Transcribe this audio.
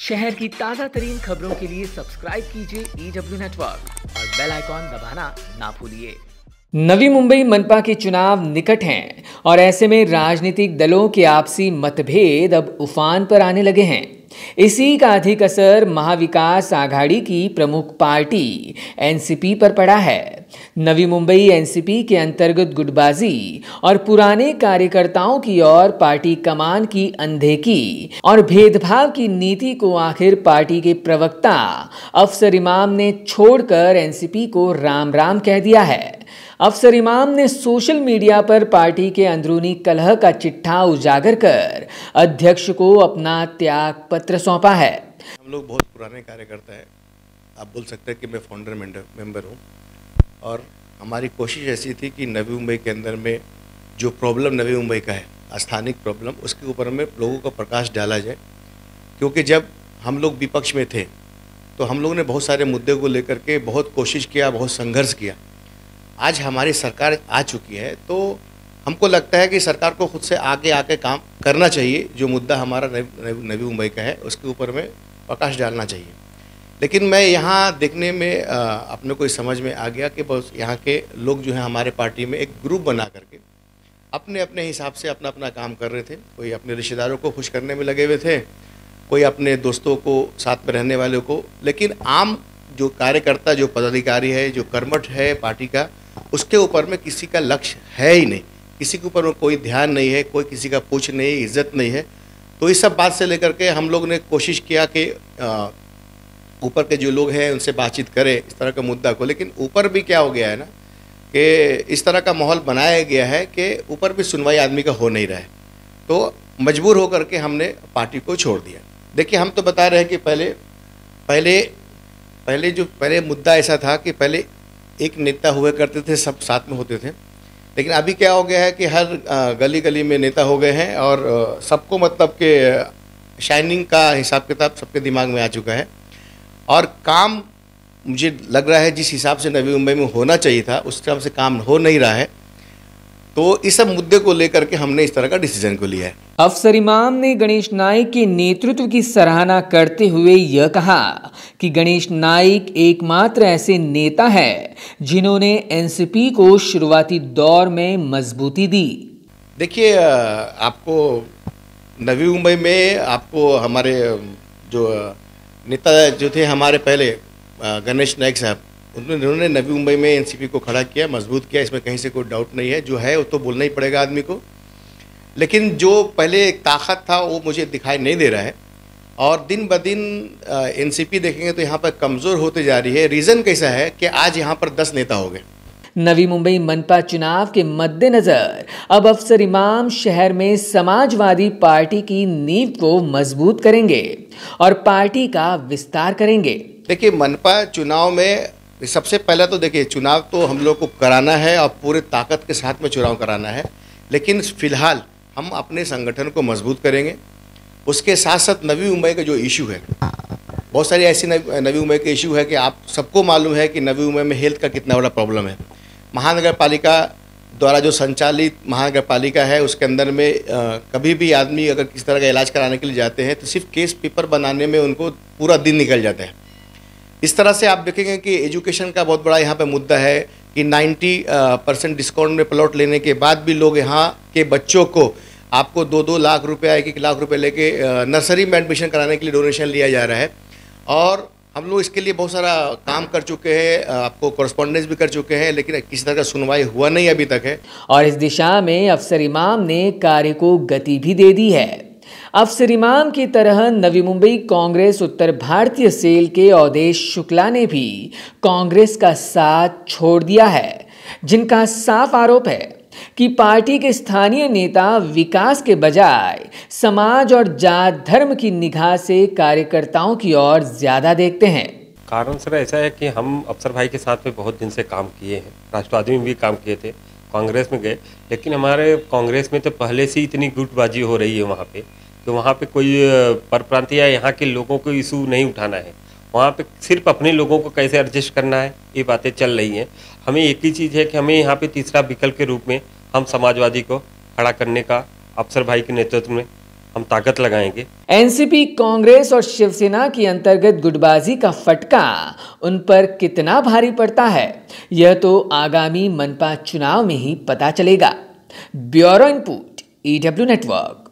शहर की ताजा तरीन खबरों के लिए सब्सक्राइब कीजिए EW नेटवर्क और बेल आइकॉन दबाना ना भूलिए। नवी मुंबई मनपा के चुनाव निकट हैं और ऐसे में राजनीतिक दलों के आपसी मतभेद अब उफान पर आने लगे हैं। इसी का अधिक असर महाविकास आघाड़ी की प्रमुख पार्टी एनसीपी पर पड़ा है। नवी मुंबई एनसीपी के अंतर्गत गुटबाजी और पुराने कार्यकर्ताओं की ओर पार्टी कमान की अनदेखी और भेदभाव की नीति को आखिर पार्टी के प्रवक्ता अफसर इमाम ने छोड़कर एनसीपी को राम राम कह दिया है। अफसर इमाम ने सोशल मीडिया पर पार्टी के अंदरूनी कलह का चिट्ठा उजागर कर अध्यक्ष को अपना त्याग पत्र सौंपा है। हम लोग बहुत पुराने कार्यकर्ता हैं, आप बोल सकते हैं कि मैं फाउंडर मेंबर हूं और हमारी कोशिश ऐसी थी कि नवी मुंबई के अंदर में जो प्रॉब्लम नवी मुंबई का है, स्थानिक प्रॉब्लम, उसके ऊपर में लोगों को प्रकाश डाला जाए। क्योंकि जब हम लोग विपक्ष में थे तो हम लोगों ने बहुत सारे मुद्दे को लेकर के बहुत कोशिश किया, बहुत संघर्ष किया। आज हमारी सरकार आ चुकी है तो हमको लगता है कि सरकार को खुद से आगे आके काम करना चाहिए। जो मुद्दा हमारा नवी मुंबई का है उसके ऊपर में प्रकाश डालना चाहिए। लेकिन मैं यहाँ देखने में अपने को समझ में आ गया कि बस यहाँ के लोग जो हैं हमारे पार्टी में एक ग्रुप बना करके अपने अपने हिसाब से अपना अपना काम कर रहे थे। कोई अपने रिश्तेदारों को खुश करने में लगे हुए थे, कोई अपने दोस्तों को, साथ में रहने वालों को। लेकिन आम जो कार्यकर्ता, जो पदाधिकारी है, जो कर्मठ है पार्टी का, उसके ऊपर में किसी का लक्ष्य है ही नहीं, किसी के ऊपर में कोई ध्यान नहीं है, कोई किसी का पूछ नहीं, इज्जत नहीं है। तो इस सब बात से लेकर के हम लोग ने कोशिश किया कि ऊपर के जो लोग हैं उनसे बातचीत करें इस तरह का मुद्दा को। लेकिन ऊपर भी क्या हो गया है ना कि इस तरह का माहौल बनाया गया है कि ऊपर भी सुनवाई आदमी का हो नहीं रहा है। तो मजबूर होकर के हमने पार्टी को छोड़ दिया। देखिए, हम तो बता रहे हैं कि पहले मुद्दा ऐसा था कि पहले एक नेता हुआ करते थे, सब साथ में होते थे। लेकिन अभी क्या हो गया है कि हर गली गली में नेता हो गए हैं और सबको मतलब कि शाइनिंग का हिसाब किताब सबके दिमाग में आ चुका है और काम मुझे लग रहा है जिस हिसाब से नवी मुंबई में होना चाहिए था उस हिसाब से काम हो नहीं रहा है। तो इस सब मुद्दे को लेकर के हमने इस तरह का डिसीजन को लिया है। अफसर इमाम ने गणेश नाइक के नेतृत्व की सराहना करते हुए यह कहा कि गणेश नाइक एकमात्र ऐसे नेता है जिन्होंने एनसीपी को शुरुआती दौर में मजबूती दी। देखिए, आपको नवी मुंबई में आपको हमारे जो नेता जो थे हमारे पहले गणेश नाइक साहब, उन्होंने नवी मुंबई में एनसीपी को खड़ा किया, मजबूत किया, इसमें कहीं से कोई डाउट नहीं है। जो है वो तो बोलना ही पड़ेगा आदमी को। लेकिन जो पहले एक ताकत था वो मुझे दिखाई नहीं दे रहा है और दिन ब दिन एनसीपी देखेंगे तो यहाँ पर कमज़ोर होते जा रही है। रीज़न कैसा है कि आज यहाँ पर 10 नेता हो गए। नवी मुंबई मनपा चुनाव के मद्देनजर अब अफसर इमाम शहर में समाजवादी पार्टी की नींव को मजबूत करेंगे और पार्टी का विस्तार करेंगे। देखिए, मनपा चुनाव में सबसे पहले तो देखिए, चुनाव तो हम लोग को कराना है और पूरे ताकत के साथ में चुनाव कराना है। लेकिन फिलहाल हम अपने संगठन को मजबूत करेंगे। उसके साथ साथ नवी मुंबई का जो इशू है, बहुत सारी ऐसी नवी मुंबई के इशू है कि आप सबको मालूम है कि नवी मुंबई में हेल्थ का कितना बड़ा प्रॉब्लम है। महानगर पालिका द्वारा जो संचालित महानगर पालिका है उसके अंदर में कभी भी आदमी अगर किसी तरह का इलाज कराने के लिए जाते हैं तो सिर्फ केस पेपर बनाने में उनको पूरा दिन निकल जाता है। इस तरह से आप देखेंगे कि एजुकेशन का बहुत बड़ा यहाँ पे मुद्दा है कि 90% डिस्काउंट में प्लॉट लेने के बाद भी लोग यहाँ के बच्चों को आपको 2-2 लाख रुपये, 1-1 लाख रुपये लेके नर्सरी में एडमिशन कराने के लिए डोनेशन लिया जा रहा है। और हम लोग इसके लिए बहुत सारा काम कर चुके हैं, आपको कॉरस्पॉन्डेंस भी कर चुके हैं, लेकिन किसी तरह का सुनवाई हुआ नहीं अभी तक है। और इस दिशा में अफसर इमाम ने कार्य को गति भी दे दी है। अफसर इमाम की तरह नवी मुंबई कांग्रेस उत्तर भारतीय सेल के अवधेश शुक्ला ने भी कांग्रेस का साथ छोड़ दिया है, जिनका साफ आरोप है कि पार्टी के स्थानीय नेता विकास के बजाय समाज और जात धर्म की निगाह से कार्यकर्ताओं की ओर ज्यादा देखते हैं। कारण सर ऐसा है कि हम अफसर भाई के साथ में बहुत दिन से काम किए हैं, राष्ट्रवादी में भी काम किए थे, कांग्रेस में गए। लेकिन हमारे कांग्रेस में तो पहले से ही इतनी गुटबाजी हो रही है वहाँ पे कि वहाँ पे कोई परप्रांतीय या यहाँ के लोगों को इशू नहीं उठाना है। वहाँ पे सिर्फ अपने लोगों को कैसे एडजस्ट करना है, ये बातें चल रही हैं। हमें एक ही चीज़ है कि हमें यहाँ पे तीसरा विकल्प के रूप में हम समाजवादी को खड़ा करने का अफसर भाई के नेतृत्व में हम ताकत लगाएंगे। एनसीपी, कांग्रेस और शिवसेना की अंतर्गत गुटबाजी का फटका उन पर कितना भारी पड़ता है, यह तो आगामी मनपा चुनाव में ही पता चलेगा। Bureau input, EW network.